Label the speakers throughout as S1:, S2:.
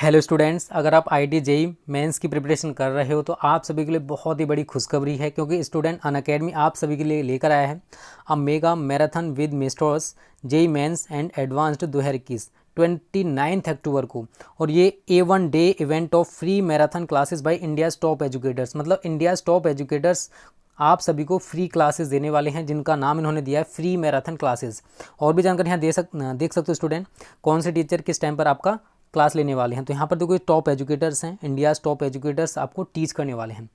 S1: Hello students, अगर आप IT JEE mains की प्रिपरेशन कर रहे हो तो आप सभी के लिए बहुत ही बड़ी खुशखबरी है, क्योंकि स्टूडेंट अनअकैडमी आप सभी के लिए लेकर आया है a mega marathon with masters JEE mains and advanced 2021 29 अक्टूबर को। और ये A1 day event of free marathon classes by India's top educators, मतलब इंडियाज़ टॉप एजुकेटर्स आप सभी को फ्री क्लासेस देने वाले हैं, जिनका नाम इन्होंने दिया है फ्री मैराथन क्लासेस। और भी जानकारी यहाँ देख सकते हो स्टूडेंट, कौन से टीचर किस टाइम पर आपका क्लास लेने वाले हैं। तो यहाँ पर देखो टॉप एजुकेटर्स हैं, इंडियाज़ टॉप एजुकेटर्स आपको टीच करने वाले हैं।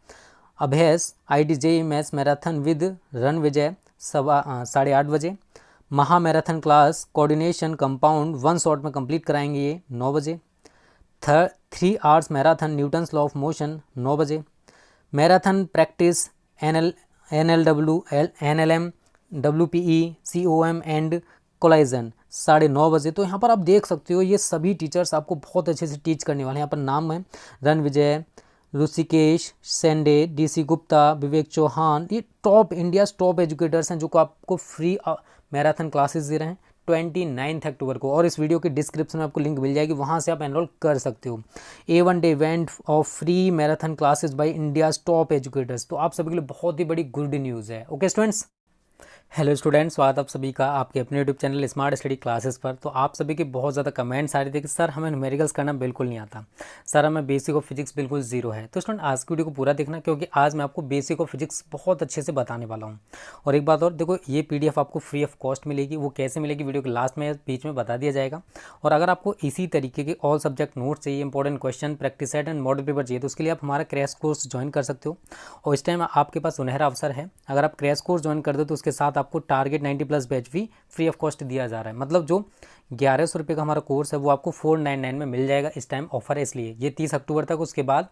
S1: अभ्यास IT JEE maths marathon with Ranvijay 8:30 बजे। महा marathon class coordination compound 1 shot में कंप्लीट कराएंगे ये 9 बजे। 3 hours marathon Newton's law of motion 9 बजे। Marathon practice NLW NLM WPE COM and collision 9:30 बजे। तो यहाँ पर आप देख सकते हो ये सभी टीचर्स आपको बहुत अच्छे से टीच करने वाले हैं। यहाँ पर नाम है रन विजय, ऋषिकेश सेंडे, DC गुप्ता, विवेक चौहान। ये टॉप इंडियाज़ टॉप एजुकेटर्स हैं जो को आपको फ्री मैराथन क्लासेस दे रहे हैं 29 अक्टूबर को। और इस वीडियो के डिस्क्रिप्शन में आपको लिंक मिल जाएगी, वहाँ से आप एनरोल कर सकते हो। A1 day event of free marathon classes by India's top educators. तो आप सभी के लिए बहुत ही बड़ी गुड न्यूज़ है। ओके स्टूडेंट्स, हेलो स्टूडेंट्स, स्वागत आप सभी का आपके अपने YouTube channel smart study classes पर। तो आप सभी के बहुत ज़्यादा कमेंट्स आ रहे थे कि सर हमें न्यूमेरिकल्स करना बिल्कुल नहीं आता, सर हमें बेसिक ऑफ फिजिक्स बिल्कुल जीरो है। तो स्टूडेंट आज की वीडियो को पूरा देखना, क्योंकि आज मैं आपको बेसिक ऑफ फिजिक्स बहुत अच्छे से बताने वाला हूँ। और एक बात और देखो, ये PDF आपको फ्री ऑफ कॉस्ट मिलेगी। वो कैसे मिलेगी वीडियो के लास्ट में बीच में बता दिया जाएगा। और अगर आपको इसी तरीके के ऑल सब्जेक्ट नोट्स चाहिए, important question, practice set and model paper चाहिए, तो उसके लिए आप हमारा क्रैश कोर्स ज्वाइन कर सकते हो। और इस टाइम आपके पास सुनहरा अवसर है। अगर आप क्रैश कोर्स ज्वाइन कर दो तो उसके साथ आपको टारगेट 90+ बैच भी फ्री ऑफ कॉस्ट दिया जा रहा है। मतलब जो 1100 रुपये का हमारा कोर्स है वो आपको 499 में मिल जाएगा। इस टाइम ऑफर है, इसलिए ये 30 अक्टूबर तक। उसके बाद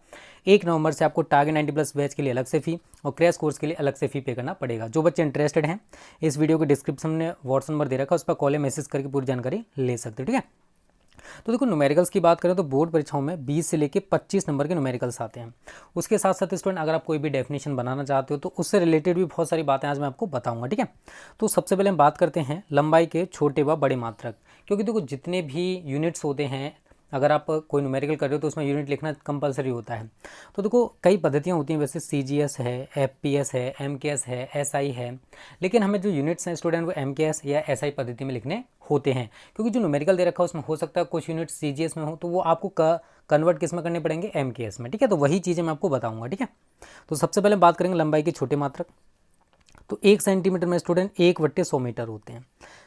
S1: 1 नवंबर से आपको टारगेट 90+ बैच के लिए अलग से फ़ी और क्रैश कोर्स के लिए अलग से फ़ी पे करना पड़ेगा। जो बच्चे इंटरेस्टेड हैं, इस वीडियो के डिस्क्रिप्शन में व्हाट्सएप नंबर दे रखा है, उस पर कॉल या मैसेज करके पूरी जानकारी ले सकते हो। ठीक है, तो देखो न्यूमेरिकल्स की बात करें तो बोर्ड परीक्षाओं में 20 से लेकर 25 नंबर के न्यूमेरिकल्स आते हैं। उसके साथ साथ स्टूडेंट अगर आप कोई भी डेफिनेशन बनाना चाहते हो तो उससे रिलेटेड भी बहुत सारी बातें आज मैं आपको बताऊंगा। ठीक है, तो सबसे पहले हम बात करते हैं लंबाई के छोटे व बड़े मात्रक। क्योंकि देखो जितने भी यूनिट्स होते हैं, अगर आप कोई न्यूमेरिकल कर रहे हो तो उसमें यूनिट लिखना कंपलसरी होता है। तो देखो कई पद्धतियाँ होती हैं, वैसे CGS है, FPS है, MKS है, SI है। लेकिन हमें जो यूनिट्स हैं स्टूडेंट वो MKS या SI पद्धति में लिखने होते हैं। क्योंकि जो न्यूमेरिकल दे रखा है उसमें हो सकता है कुछ यूनिट CGS में हो, तो वो आपको कन्वर्ट किस में करने पड़ेंगे, MKS में। ठीक है, तो वही चीज़ें मैं आपको बताऊँगा। ठीक है, तो सबसे पहले बात करेंगे लंबाई के छोटे मात्रक। तो 1 सेंटीमीटर में स्टूडेंट 1/100 मीटर होते हैं।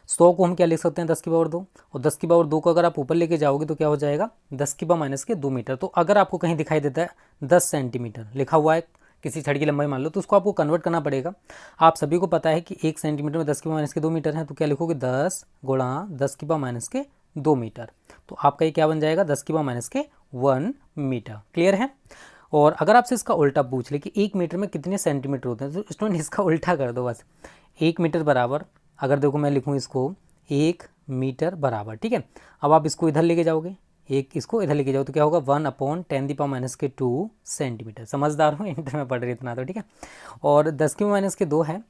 S1: 100 को हम क्या लिख सकते हैं, 10⁻²। और 10⁻² को अगर आप ऊपर लेके जाओगे तो क्या हो जाएगा, 10⁻⁻2 मीटर। तो अगर आपको कहीं दिखाई देता है 10 सेंटीमीटर लिखा हुआ है किसी छड़ की लंबाई मान लो, तो उसको आपको कन्वर्ट करना पड़ेगा। आप सभी को पता है कि 1 सेंटीमीटर में 10⁻2 मीटर है, तो क्या लिखोगे 10 × 10⁻2 मीटर। तो आपका ये क्या बन जाएगा, 10⁻1 मीटर। क्लियर है। और अगर आपसे इसका उल्टा पूछ ले कि 1 मीटर में कितने सेंटीमीटर होते हैं, तो स्टूडेंट इसका उल्टा कर दो बस। 1 मीटर बराबर, अगर देखो मैं लिखूँ इसको 1 मीटर बराबर, ठीक है। अब आप इसको इधर लेके जाओगे, एक इसको इधर लेके जाओ तो क्या होगा 1/10⁻2 सेंटीमीटर। समझदार हो, इंटर में पढ़ रहे इतना तो, ठीक है। और 10⁻2 है,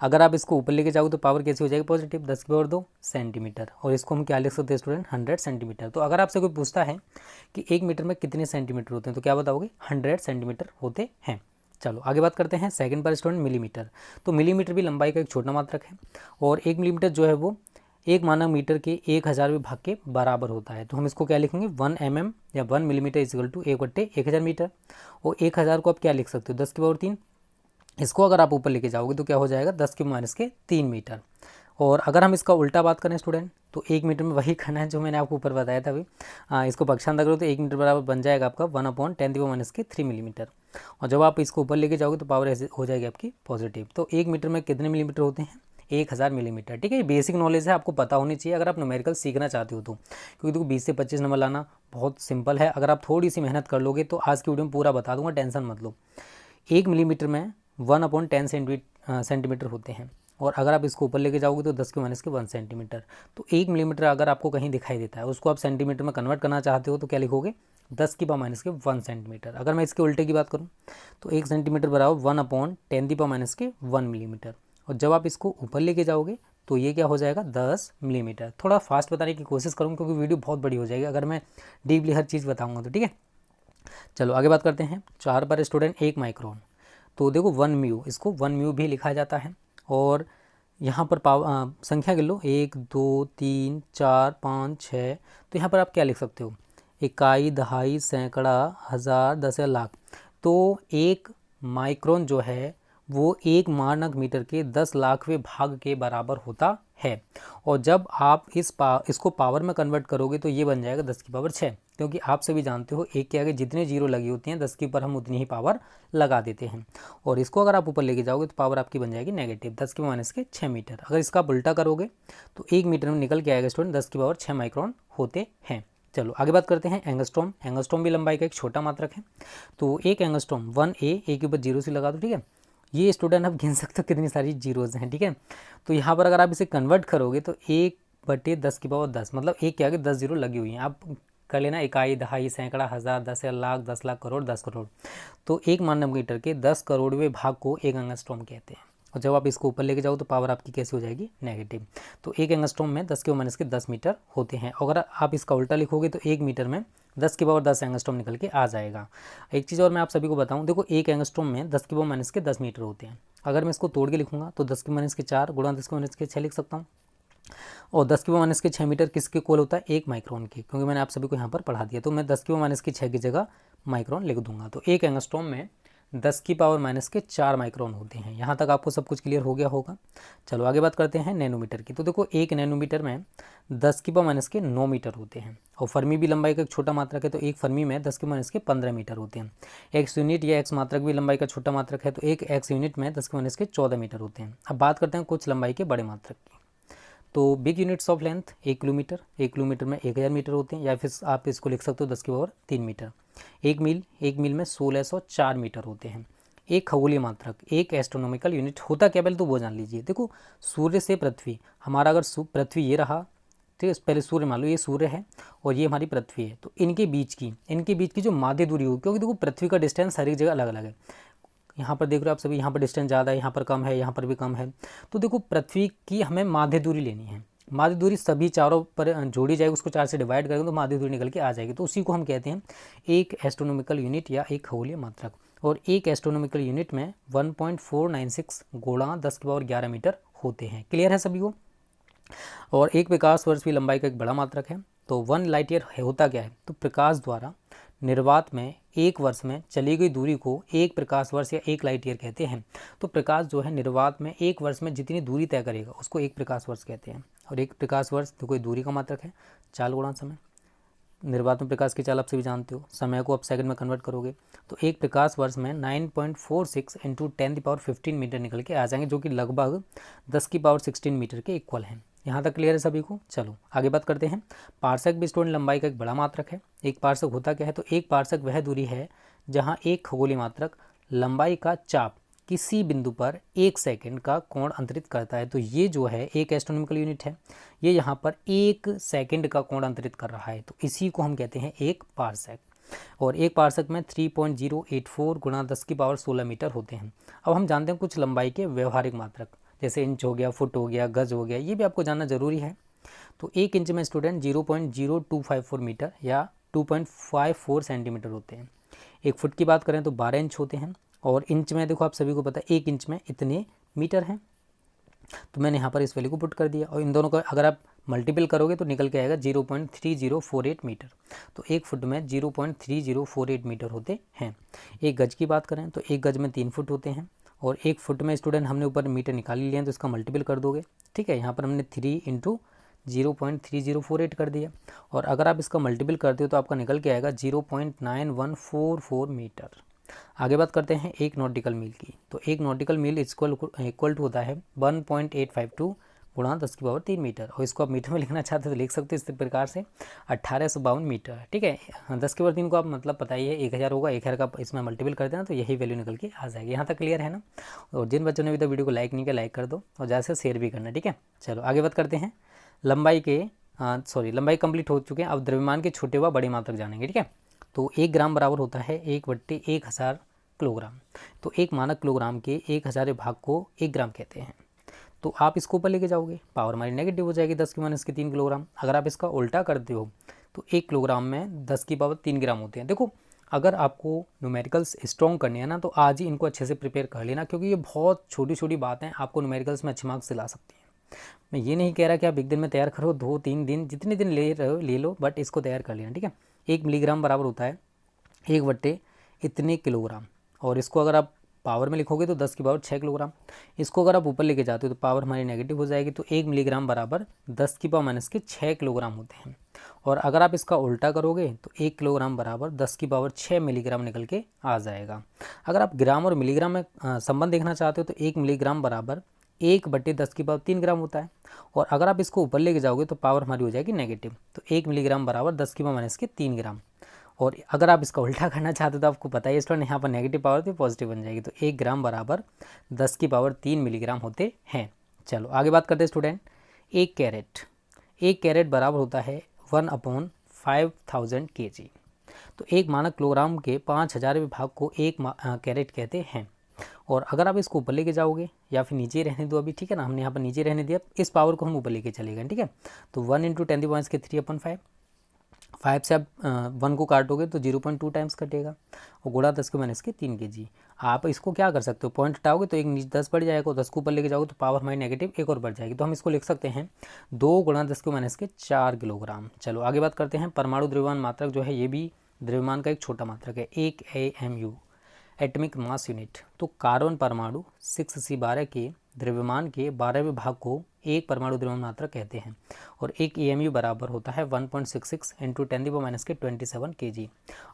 S1: अगर आप इसको ऊपर लेके जाओगे तो पावर कैसी हो जाएगी, पॉजिटिव, 10⁻2 सेंटीमीटर। और इसको हम क्या लिख सकते हैं स्टूडेंट, 100 सेंटीमीटर। तो अगर आपसे कोई पूछता है कि 1 मीटर में कितने सेंटीमीटर होते हैं, तो क्या बताओगे 100 सेंटीमीटर होते हैं। चलो आगे बात करते हैं सेकंड पर स्टूडेंट मिलीमीटर। तो मिलीमीटर भी लंबाई का एक छोटा मात्रक है। और 1 मिलीमीटर जो है वो 1 मानव मीटर के 1000वें भाग के बराबर होता है। तो हम इसको क्या लिखेंगे, 1 mm या 1 मिलीमीटर इक्वल टू 1/1000 मीटर। और 1000 को आप क्या लिख सकते हो, 10⁻3। इसको अगर आप ऊपर लेके जाओगे तो क्या हो जाएगा 10⁻3 मीटर। और अगर हम इसका उल्टा बात करें स्टूडेंट, तो 1 मीटर में वही करना है जो मैंने आपको ऊपर बताया था अभी। इसको पक्षांतर करो तो 1 मीटर बराबर बन जाएगा आपका 1/10⁻3 मिलीमीटर। और जब आप इसको ऊपर लेके जाओगे तो पावर ऐसे हो जाएगी आपकी पॉजिटिव। तो 1 मीटर में कितने मिलीमीटर होते हैं, 1000 मिलीमीटर। ठीक है, ये बेसिक नॉलेज है, आपको पता होनी चाहिए अगर आप न्यूमेरिकल सीखना चाहते हो तो। क्योंकि देखो 20 से 25 नंबर लाना बहुत सिंपल है, अगर आप थोड़ी सी मेहनत कर लोगे तो आज की वीडियो में पूरा बता दूंगा, टेंशन मत लो। 1 मिलीमीटर में 1/10 सेंटीमीटर होते हैं। और अगर आप इसको ऊपर लेके जाओगे तो 10⁻1 सेंटीमीटर। तो 1 मिलीमीटर अगर आपको कहीं दिखाई देता है, उसको आप सेंटीमीटर में कन्वर्ट करना चाहते हो तो क्या लिखोगे 10⁻1 सेंटीमीटर। अगर मैं इसके उल्टे की बात करूँ तो 1 सेंटीमीटर बराबर 1/10⁻1 मिलीमीटर। और जब आप इसको ऊपर लेके जाओगे तो ये क्या हो जाएगा 10 मिलीमीटर। थोड़ा फास्ट बताने की कोशिश करूँगा क्योंकि वीडियो बहुत बड़ी हो जाएगी अगर मैं डीपली हर चीज़ बताऊँगा तो, ठीक है। चलो आगे बात करते हैं। 4 पर स्टूडेंट 1 माइक्रोन, तो देखो 1 म्यू, इसको 1 म्यू भी लिखा जाता है। और यहाँ पर संख्या गिन लो 1 2 3 4 5 6, तो यहाँ पर आप क्या लिख सकते हो, इकाई, दहाई, सैकड़ा, हज़ार, दस या लाख। तो एक माइक्रोन जो है वो एक मानक मीटर के 10 लाखवें भाग के बराबर होता है। और जब आप इसको पावर में कन्वर्ट करोगे तो ये बन जाएगा 10 की पावर 6, क्योंकि आप सभी जानते हो एक के आगे जितने जीरो लगी होती हैं 10 के ऊपर हम उतनी ही पावर लगा देते हैं। और इसको अगर आप ऊपर लेके जाओगे तो पावर आपकी बन जाएगी नेगेटिव 10 की माइनस के 6 मीटर। अगर इसका आप उल्टा करोगे तो 1 मीटर में निकल के आएगा स्टूडेंट 10 की पावर 6 माइक्रोन होते हैं। चलो आगे बात करते हैं एंगस्ट्रॉम। एंगस्ट्रॉम भी लंबाई का एक छोटा मात्रक है। तो एक एंगस्ट्रॉम 1A, ए के ऊपर जीरो से लगा दो, ठीक है। ये स्टूडेंट आप गिन सकते हो कितनी सारी जीरोज़ हैं, ठीक है। तो यहाँ पर अगर आप इसे कन्वर्ट करोगे तो 1/10 की पावर 10, मतलब एक के आगे 10 जीरो लगी हुई हैं। आप कर लेना इकाई, दहाई, सैकड़ा, हज़ार, 10 लाख, 10 लाख, करोड़, 10 करोड़। तो एक मानव मीटर के 10 करोड़वें भाग को एक एंगस्ट्रॉम कहते हैं। और जब आप इसको ऊपर लेके जाओ तो पावर आपकी कैसी हो जाएगी, नेगेटिव। तो एक एंगस्ट्रॉम में 10 के माइनस के 10 मीटर होते हैं। अगर आप इसका उल्टा लिखोगे तो 1 मीटर में 10 की पावर 10 एंगस्ट्रॉम निकल के आ जाएगा। एक चीज़ और मैं आप सभी को बताऊं, देखो एक एंगस्ट्रॉम में 10 की पावर माइनस के 10 मीटर होते हैं। अगर मैं इसको तोड़ के लिखूंगा तो 10 की माइनस के 4 गुणा 10 की माइनस के 6 लिख सकता हूँ। और 10 की पावर माइनस के 6 मीटर किसके इक्वल होता है, 1 माइक्रोन के, क्योंकि मैंने आप सभी को यहाँ पर पढ़ा दिया। तो मैं 10 की पावर माइनस के 6 की जगह माइक्रोन लिख दूंगा। तो एक एंगस्ट्रॉम में 10 की पावर माइनस के 4 माइक्रोन होते हैं। यहाँ तक आपको सब कुछ क्लियर हो गया होगा। चलो आगे बात करते हैं नैनोमीटर की। तो देखो एक नैनोमीटर में 10 की पावर माइनस के 9 मीटर होते हैं। और फर्मी भी लंबाई का एक छोटा मात्रक है, तो एक फर्मी में 10 की पावर माइनस के 15 मीटर होते हैं। एक्स यूनिट या एक्स मात्रक भी लंबाई का छोटा मात्रक है, तो एक एक्स यूनिट में 10 की पावर माइनस के 14 मीटर होते हैं। अब बात करते हैं कुछ लंबाई के बड़े मात्रक की। तो big units of length 1 kilometre, 1 kilometre में 1000 मीटर होते हैं, या फिर आप इसको लिख सकते हो 10 की पावर 3 मीटर। 1 मील, 1 मील में 1604 मीटर होते हैं। एक खगोलीय मात्रक, एक एस्ट्रोनॉमिकल यूनिट होता क्या, पहले तो वो जान लीजिए। देखो सूर्य से पृथ्वी, हमारा अगर पृथ्वी ये रहा, ठीक है, पहले सूर्य मान लो ये सूर्य है और ये हमारी पृथ्वी है, तो इनके बीच की जो माध्य दूरी होगी, क्योंकि देखो पृथ्वी का डिस्टेंस हर एक जगह अलग अलग है। यहाँ पर देख रहे हो आप सभी, यहाँ पर डिस्टेंस ज़्यादा है, यहाँ पर कम है, यहाँ पर भी कम है। तो देखो पृथ्वी की हमें माध्य दूरी लेनी है। माध्य दूरी सभी चारों पर जोड़ी जाएगी, उसको 4 से डिवाइड करेंगे तो माध्य दूरी निकल के आ जाएगी। तो उसी को हम कहते हैं एक एस्ट्रोनॉमिकल यूनिट या एक खगोलीय मात्रक। और एक एस्ट्रोनॉमिकल यूनिट में 1.496 गुणा 10 की पावर 11 मीटर होते हैं। क्लियर है सभी को। और एक प्रकाश वर्ष भी लंबाई का एक बड़ा मात्रक है। तो 1 लाइट ईयर होता क्या है, तो प्रकाश द्वारा निर्वात में एक वर्ष में चली गई दूरी को एक प्रकाश वर्ष या 1 लाइट ईयर कहते हैं। तो प्रकाश जो है निर्वात में एक वर्ष में जितनी दूरी तय करेगा उसको एक प्रकाश वर्ष कहते हैं। और एक प्रकाश वर्ष तो कोई दूरी का मात्रक है, चाल गुणा समय। निर्वात में प्रकाश की चाल आप सभी जानते हो, समय को आप सेकंड में कन्वर्ट करोगे तो एक प्रकाश वर्ष में 9.46 इंटू 10⁻15 मीटर निकल के आ जाएंगे, जो कि लगभग 10 की पावर 16 मीटर के इक्वल हैं। यहाँ तक क्लियर है सभी को। चलो आगे बात करते हैं। पार्सक भी स्टूडेंट लंबाई का एक बड़ा मात्रक है। एक पार्सक होता क्या है, तो एक पार्सक वह दूरी है जहाँ एक खगोलीय मात्रक लंबाई का चाप किसी बिंदु पर 1 सेकंड का कोण अंतरित करता है। तो ये जो है एक एस्ट्रोनॉमिकल यूनिट है, ये यहाँ पर 1 सेकंड का कोण अंतरित कर रहा है, तो इसी को हम कहते हैं एक पार्सक। और एक पार्सक में 3.084 गुणा 10 की पावर 16 मीटर होते हैं। अब हम जानते हैं कुछ लंबाई के व्यवहारिक मात्रक, जैसे इंच हो गया, फुट हो गया, गज हो गया, ये भी आपको जानना जरूरी है। तो एक इंच में स्टूडेंट 0.0254 मीटर या 2.54 सेंटीमीटर होते हैं। एक फुट की बात करें तो 12 इंच होते हैं। और इंच में देखो आप सभी को पता है 1 इंच में इतने मीटर हैं, तो मैंने यहाँ पर इस वैल्यू को पुट कर दिया। और इन दोनों का अगर आप मल्टीपल करोगे तो निकल के आएगा 0.3048 मीटर। तो एक फुट में 0.3048 मीटर होते हैं। एक गज की बात करें तो एक गज में 3 फुट होते हैं। और एक फुट में स्टूडेंट हमने ऊपर मीटर निकाल लिया है, तो इसका मल्टीपल कर दोगे, ठीक है। यहाँ पर हमने 3 इंटू 0.3048 कर दिया। और अगर आप इसका मल्टीपल करते हो तो आपका निकल के आएगा 0.9144 मीटर। आगे बात करते हैं एक नॉटिकल मील की। तो एक नॉटिकल मील इक्वल टू होता है 1.852 गुणा 10 की पावर 3 मीटर। और इसको आप मीटर में लिखना चाहते हो तो लिख सकते हो इस प्रकार से 1852 मीटर, ठीक है। 10 की पावर 3 को आप मतलब पता ही है 1000 होगा, 1000 का इसमें मल्टीपल कर देना तो यही वैल्यू निकल के आ जाएगी। यहाँ तक क्लियर है ना। और जिन बच्चों ने अभी तक वीडियो को लाइक नहीं किया लाइक कर दो और ज़्यादा से शेयर भी करना, ठीक है। चलो आगे बात करते हैं लंबाई कंप्लीट हो चुके हैं। अब द्रव्यमान के छोटे व बड़े मात्रक जानेंगे, ठीक है। तो 1 ग्राम बराबर होता है 1/1000 किलोग्राम। तो एक मानक किलोग्राम के 1000 भाग को 1 ग्राम कहते हैं। तो आप इसको ऊपर लेके जाओगे, पावर हमारी नेगेटिव हो जाएगी 10 की माइनस के 3 किलोग्राम। अगर आप इसका उल्टा करते हो तो 1 किलोग्राम में 10 की पावर 3 ग्राम होते हैं। देखो अगर आपको न्यूमेरिकल्स स्ट्रॉन्ग करने हैं ना तो आज ही इनको अच्छे से प्रिपेयर कर लेना, क्योंकि ये बहुत छोटी छोटी बातें आपको न्यूमेरिकल्स में अच्छे मार्क्स दिला सकती हैं। मैं ये नहीं कह रहा कि आप एक दिन में तैयार करो, 2-3 दिन जितने दिन ले रहे हो ले लो, बट इसको तैयार कर लेना, ठीक है। 1 मिलीग्राम बराबर होता है 1 बट्टे इतने किलोग्राम, और इसको अगर आप पावर में लिखोगे तो 10 की पावर 6 किलोग्राम। इसको अगर आप ऊपर लेके जाते हो तो पावर हमारी नेगेटिव हो जाएगी, तो 1 मिलीग्राम बराबर 10 की पावर माइनस के 6 किलोग्राम होते हैं। और अगर आप इसका उल्टा करोगे तो 1 किलोग्राम बराबर 10 की पावर 6 मिलीग्राम निकल के आ जाएगा। अगर आप ग्राम और मिलीग्राम में संबंध देखना चाहते हो तो 1 मिलीग्राम बराबर 1 बट्टे 10 की पावर 3 ग्राम होता है। और अगर आप इसको ऊपर लेके जाओगे तो पावर हमारी हो जाएगी नेगेटिव, तो 1 मिलीग्राम बराबर 10 की पावर माइनस के 3 ग्राम। और अगर आप इसका उल्टा करना चाहते हो तो आपको पता है स्टूडेंट, यहाँ पर नेगेटिव पावर तो पॉजिटिव बन जाएगी, तो 1 ग्राम बराबर 10 की पावर 3 मिलीग्राम होते हैं। चलो आगे बात करते हैं स्टूडेंट। 1 कैरेट बराबर होता है 1/5000 kg। तो एक मानक किलोग्राम के 5000वें भाग को 1 कैरेट कहते हैं। और अगर आप इसको ऊपर लेके जाओगे या फिर नीचे रहने दो अभी, ठीक है ना, हमने यहाँ पर नीचे रहने दिया, इस पावर को हम ऊपर लेके चले गए, ठीक है। तो 1 × 10⁻³ 5 से आप 1 को काटोगे तो 0.2 टाइम्स कटेगा, और गुणा 10 के माइनस के 3 kg। आप इसको क्या कर सकते हो, पॉइंट हटाओगे तो एक नीचे 10 बढ़ जाएगा, और 10 को ऊपर लेके जाओगे तो पावर हमारी नेगेटिव एक और बढ़ जाएगी। तो हम इसको लिख सकते हैं 2 × 10 के माइनस के 4 किलोग्राम। चलो आगे बात करते हैं। परमाणु द्रव्यमान मात्रक जो है ये भी द्रव्यमान का एक छोटा मात्रक है, 1 AMU एटॉमिक मास यूनिट। तो कार्बन परमाणु 6C12 के द्रव्यमान के 12वें भाग को एक परमाणु द्रव्यमान मात्रक कहते हैं, और 1 AMU बराबर होता है 1.66 × 10⁻27 kg।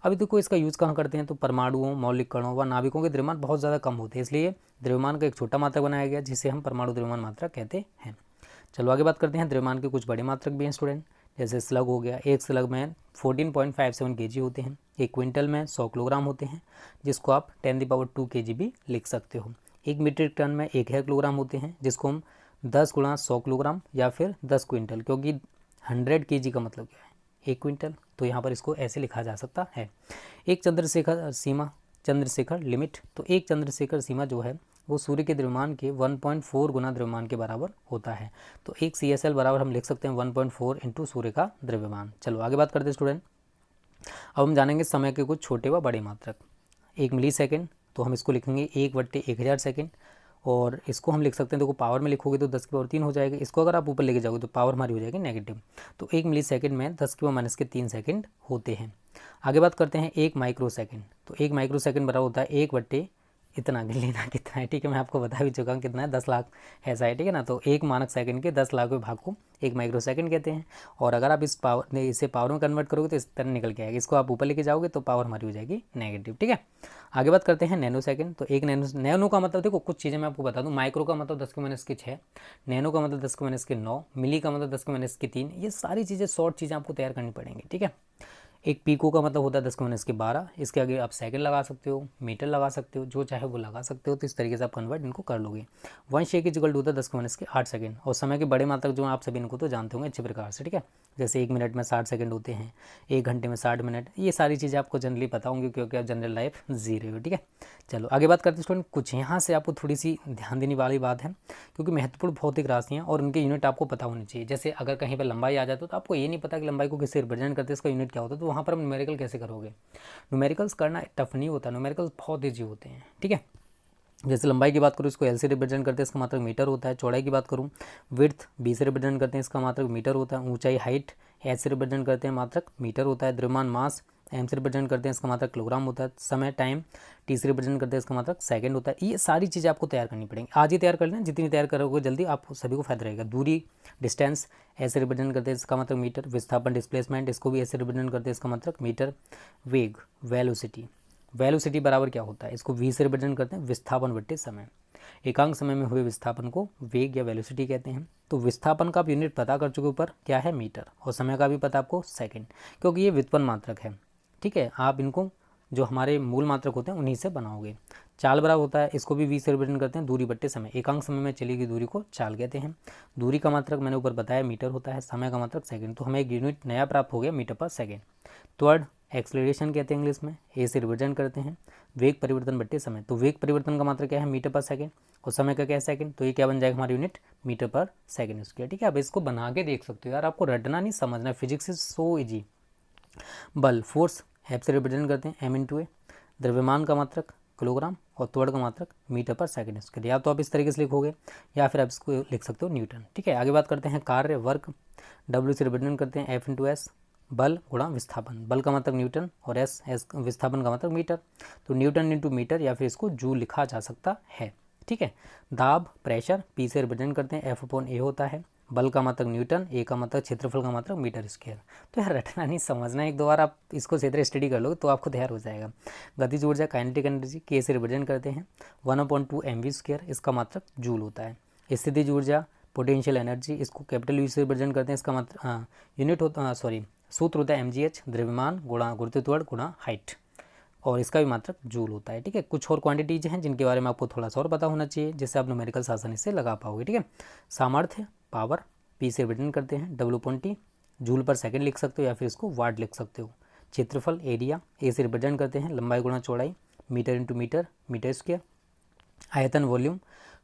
S1: अभी देखो इसका यूज़ कहाँ करते हैं, तो परमाणुओं, मौलिक कणों व नाभिकों के द्रव्यमान बहुत ज़्यादा कम होते हैं, इसलिए द्रव्यमान का एक छोटा मात्रक बनाया गया जिसे हम परमाणु द्रव्यमान मात्रक कहते हैं। चलो आगे बात करते हैं। द्रव्यमान के कुछ बड़े मात्रक भी हैं स्टूडेंट, जैसे स्लग हो गया। एक स्लग में 14.57 kg होते हैं। एक क्विंटल में 100 किलोग्राम होते हैं, जिसको आप 10⁻² kg भी लिख सकते हो। एक मीट्रिक टन में 1000 किलोग्राम होते हैं, जिसको हम 10 × 100 किलोग्राम या फिर 10 क्विंटल, क्योंकि 100 kg का मतलब क्या है, 1 क्विंटल, तो यहाँ पर इसको ऐसे लिखा जा सकता है। एक चंद्रशेखर सीमा, चंद्रशेखर लिमिट, तो एक चंद्रशेखर सीमा जो है वो सूर्य के द्रव्यमान के 1.4 गुना द्रव्यमान के बराबर होता है। तो एक CSL बराबर हम लिख सकते हैं 1.4 × सूर्य का द्रव्यमान। चलो आगे बात करते हैं स्टूडेंट। अब हम जानेंगे समय के कुछ छोटे व बड़े मात्रक। 1 मिली सेकेंड, तो हम इसको लिखेंगे 1/1000 सेकेंड, और इसको हम लिख सकते हैं, देखो पावर में लिखोगे तो 10 की पावर 3 हो जाएगा। इसको अगर आप ऊपर लेके जाओगे तो पावर हमारी हो जाएगी नेगेटिव। तो 1 मिली सेकेंड में 10 की पावर माइनस के 3 सेकेंड होते हैं। आगे बात करते हैं 1 माइक्रो सेकेंड। तो 1 माइक्रो सेकेंड बराबर होता है 1 इतना गिन लेना कितना है, ठीक है, मैं आपको बता भी चुका हूँ कितना है, 10 लाख ऐसा है, ठीक है ना। तो एक मानक सेकंड के 10 लाखवें भाग को 1 माइक्रो सेकंड कहते हैं। और अगर आप इसे पावर में कन्वर्ट करोगे तो इस तरह निकल के आएगा। इसको आप ऊपर लेके जाओगे तो पावर हमारी हो जाएगी नेगेटिव, ठीक है। आगे बात करते हैं नैनो सेकंड। तो एक नैनो का मतलब, देखो कुछ चीज़ें मैं आपको बता दूँ। माइक्रो का मतलब 10 के माइनस के 6, नैनो का मतलब 10 के माइनस के 9, मिली का मतलब 10 के माइनस के 3। ये सारी चीज़ें शॉर्ट चीज़ें आपको तैयार करनी पड़ेंगी, ठीक है। एक पीको का मतलब होता है 10 के माइनस के 12, इसके आगे आप सेकंड लगा सकते हो, मीटर लगा सकते हो, जो चाहे वो लगा सकते हो। तो इस तरीके से आप कन्वर्ट इनको कर लोगे। 1 शेक इक्वल टू होता है 10 के माइनस के 8 सेकंड। और समय के बड़े मात्रक जो आप सभी इनको तो जानते होंगे अच्छे प्रकार से, ठीक है। जैसे 1 मिनट में 60 सेकंड होते हैं, 1 घंटे में 60 मिनट, ये सारी चीज़ें आपको जनरली पता होंगी क्योंकि आप जनरल लाइफ जी रहे हो, ठीक है। चलो आगे बात करते हैं स्टूडेंट। कुछ यहाँ से आपको थोड़ी सी ध्यान देने वाली बात है, क्योंकि महत्वपूर्ण भौतिक राशियाँ और उनके यूनिट आपको पता होनी चाहिए। जैसे अगर कहीं पर लंबाई आ जाए तो आपको ये नहीं पता कि लंबाई को किससे रिप्रेजेंट करते हैं, इसका यूनिट क्या होता है, तो वहाँ पर हम न्यूमेरिकल कैसे करोगे। न्यूमेरिकल्स करना टफ नहीं होता, न्यूमेरिकल्स बहुत ईजी होते हैं, ठीक है। जैसे लंबाई की बात करूँ, इसको एल से रिप्रेजेंट करते हैं, इसका मात्रक मीटर होता है। चौड़ाई की बात करूँ, विड्थ बी से रिप्रेजेंट करते हैं, इसका मात्रक मीटर होता है। ऊंचाई हाइट एच से रिप्रेजेंट करते हैं, मात्रक मीटर होता है। द्रव्यमान मास एम से रिप्रेजेंट करते हैं, इसका मात्रक किलोग्राम होता है। समय टाइम टी से रिप्रेजेंट करते हैं, इसका मात्रक सेकंड होता है। ये सारी चीज़ें आपको तैयार करनी पड़ेंगी, आज ही तैयार कर लेना, जितनी तैयार करोगे जल्दी आप सभी को फायदा रहेगा। दूरी डिस्टेंस ऐसे रिप्रेजेंट करते हैं, इसका मात्रक मीटर। विस्थापन डिस्प्लेसमेंट, इसको भी ऐसे रिप्रेजेंट करते हैं, इसका मात्रक मीटर। वेग वेलोसिटी बराबर क्या होता है, इसको वी से रिप्रेजेंट करते हैं, विस्थापन बट्टे समय। एकांक समय में हुए विस्थापन को वेग या वेलोसिटी कहते हैं। तो विस्थापन का आप यूनिट पता कर चुके ऊपर क्या है, मीटर, और समय का भी पता आपको सेकंड, क्योंकि ये व्युत्पन्न मात्रक है, ठीक है। आप इनको जो हमारे मूल मात्रक होते हैं उन्हीं से बनाओगे। चाल बराबर होता है, इसको भी वी से रिप्रेजेंट करते हैं, दूरी बट्टे समय। एकांक समय में चली गई दूरी को चाल कहते हैं। दूरी का मात्रक मैंने ऊपर बताया मीटर होता है, समय का मात्रक सेकंड। तो हमें एक यूनिट नया प्राप्त हो गया, मीटर पर सेकंड। त्वरण एक्सलेरेशन कहते हैं इंग्लिश में, ए से रिप्रेजेंट करते हैं वेग परिवर्तन बट्टे समय। तो वेग परिवर्तन का मात्रा क्या है, मीटर पर सेकेंड, और समय का क्या है, सेकंड। तो ये क्या बन जाएगा हमारी यूनिट, मीटर पर सेकंड स्क्वायर। ठीक है, अब इसको बना के देख सकते हो यार, आपको रटना नहीं समझना, फिजिक्स इज सो इजी। बल फोर्स एफ से रिप्रेजेंट करते हैं एम इंटू ए, द्रव्यमान का मात्रक किलोग्राम और त्वरण का मात्रक मीटर पर सेकंड स्क्वायर। या तो आप इस तरीके से लिखोगे या फिर आप इसको लिख सकते हो न्यूटन। ठीक है, आगे बात करते हैं कार्य वर्क, डब्ल्यू से रिप्रेजेंट करते हैं एफ इंटू एस, बल गुणा विस्थापन, बल का मात्रक न्यूटन और एस विस्थापन का मात्रक मीटर। तो न्यूटन इंटू मीटर या फिर इसको जूल लिखा जा सकता है। ठीक है, दाब प्रेशर पी से रिप्रेजेंट करते हैं एफ अपॉन ए होता है, बल का मात्रक न्यूटन, ए का मात्रक क्षेत्रफल का मात्रक मीटर स्क्वायर। तो यार रटना नहीं समझना, एक दो बार आप इसको सीधे स्टडी कर लो तो आपको तैयार हो जाएगा। गतिज ऊर्जा काइनेटिक एनर्जी के से रिप्रेजेंट करते हैं 1/2 mv स्क्वायर, इसका मात्रक जूल होता है। स्थितिज ऊर्जा पोटेंशियल एनर्जी, इसको कैपिटल यू से रिप्रेजेंट करते हैं, इसका मात्रक यूनिट होता सूत्र होता है mgh, द्रव्यमान गुणा गुरुत्व त्वरण गुणा हाइट, और इसका भी मात्रक जूल होता है। ठीक है, कुछ और क्वांटिटीज हैं जिनके बारे में आपको थोड़ा सा और पता होना चाहिए, जिससे आप न्यूमेरिकल्स आसानी से लगा पाओगे। ठीक है, सामर्थ्य पावर पी से रिप्रेजेंट करते हैं W/T, जूल पर सेकंड लिख सकते हो या फिर इसको वाट लिख सकते हो। क्षेत्रफल एरिया ए से रिप्रेजेंट करते हैं लंबाई गुणा चौड़ाई, metre into metre, metre square. आयतन वॉल्यूम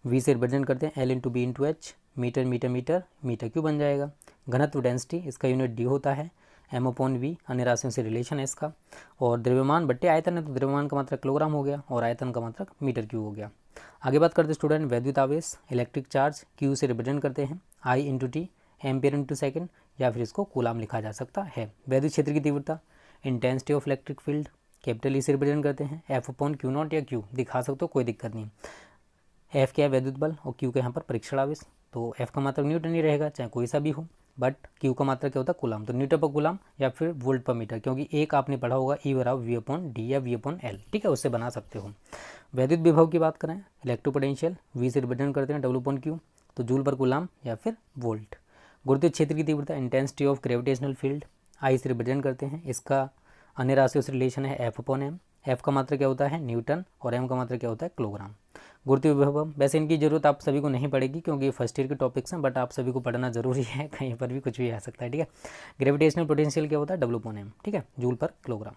S1: वी से रिप्रेजेंट करते हैं L into B into H, metre metre metre, metre cube बन जाएगा। घनत्व डेंसिटी, इसका यूनिट डी होता है, m/v, अन्य राशियों से रिलेशन है इसका। और द्रव्यमान बट्टे आयतन है, तो द्रव्यमान का मात्रक किलोग्राम हो गया और आयतन का मात्रक मीटर क्यूब हो गया। आगे बात करते हैं स्टूडेंट वैद्युत आवेश, इलेक्ट्रिक चार्ज क्यू से रिप्रेजेंट करते हैं I into T, ampere into second, या फिर इसको कूलाम लिखा जा सकता है। वैद्युत क्षेत्र की तीव्रता intensity of electric field capital E से रिप्रेजेंट करते हैं F/Q0 या Q दिखा सकते हो, कोई दिक्कत नहीं। F क्या है वैद्युत बल और Q के यहाँ पर परीक्षण आवेश, तो F का मात्रक न्यूटन ही रहेगा चाहे कोई सा भी हो, बट Q का मात्रक क्या होता है कूलाम, तो न्यूटन पर कूलाम या फिर वोल्ट पर मीटर, क्योंकि एक आपने पढ़ा होगा E बराबर V/D या V/L। ठीक है, उससे बना सकते हो। वैद्युत विभव की बात करें, इलेक्ट्रोपोटेंशियल V से रिप्रेजेंट करते हैं W/Q, तो जूल पर कूलाम या फिर वोल्ट। गुरुत्वीय क्षेत्र की तीव्रता intensity of gravitational field I से रिप्रेजेंट करते हैं, इसका अन्य राशियों से रिलेशन है F/m, F का मात्रक क्या होता है न्यूटन और M का मात्रक क्या होता है किलोग्राम। गुरुत्वीय विभव, वैसे इनकी जरूरत आप सभी को नहीं पड़ेगी क्योंकि ये फर्स्ट ईयर के टॉपिक्स हैं, बट आप सभी को पढ़ना जरूरी है, कहीं पर भी कुछ भी आ सकता है। ठीक है, ग्रेविटेशनल पोटेंशियल क्या होता है W/m, ठीक है, जूल पर किलोग्राम।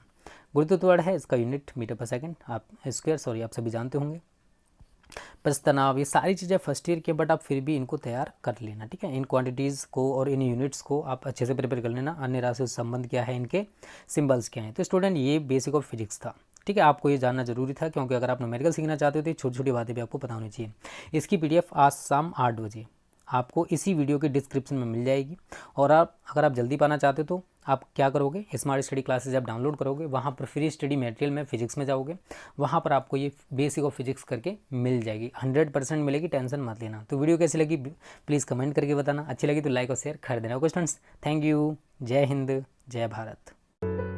S1: गुरुत्व त्वरण है, इसका यूनिट मीटर पर सेकंड, आप स्क्वायर आप सभी जानते होंगे। बस तनाव, ये सारी चीज़ें फर्स्ट ईयर के, बट आप फिर भी इनको तैयार कर लेना। ठीक है, इन क्वांटिटीज़ को और इन यूनिट्स को आप अच्छे से प्रिपेयर कर लेना। अन्य राशियों से संबंध क्या है, इनके सिंबल्स क्या हैं। तो स्टूडेंट ये बेसिक ऑफ फिजिक्स था। ठीक है, आपको ये जानना जरूरी था क्योंकि अगर आप न्यूमेरिकल सीखना चाहते हो तो छोटी छोटी बातें भी आपको पता होनी चाहिए। इसकी PDF आज शाम 8 बजे आपको इसी वीडियो के डिस्क्रिप्शन में मिल जाएगी। और अगर आप जल्दी पाना चाहते हो तो आप क्या करोगे, स्मार्ट स्टडी क्लासेज आप डाउनलोड करोगे, वहाँ पर फ्री स्टडी मटेरियल में फिजिक्स में जाओगे, वहाँ पर आपको ये बेसिक ऑफ फिजिक्स करके मिल जाएगी, 100% मिलेगी, टेंशन मत लेना। तो वीडियो कैसी लगी प्लीज़ कमेंट करके बताना, अच्छी लगी तो लाइक और शेयर कर देना। ओके स्टूडेंट्स, थैंक यू, जय हिंद, जय भारत।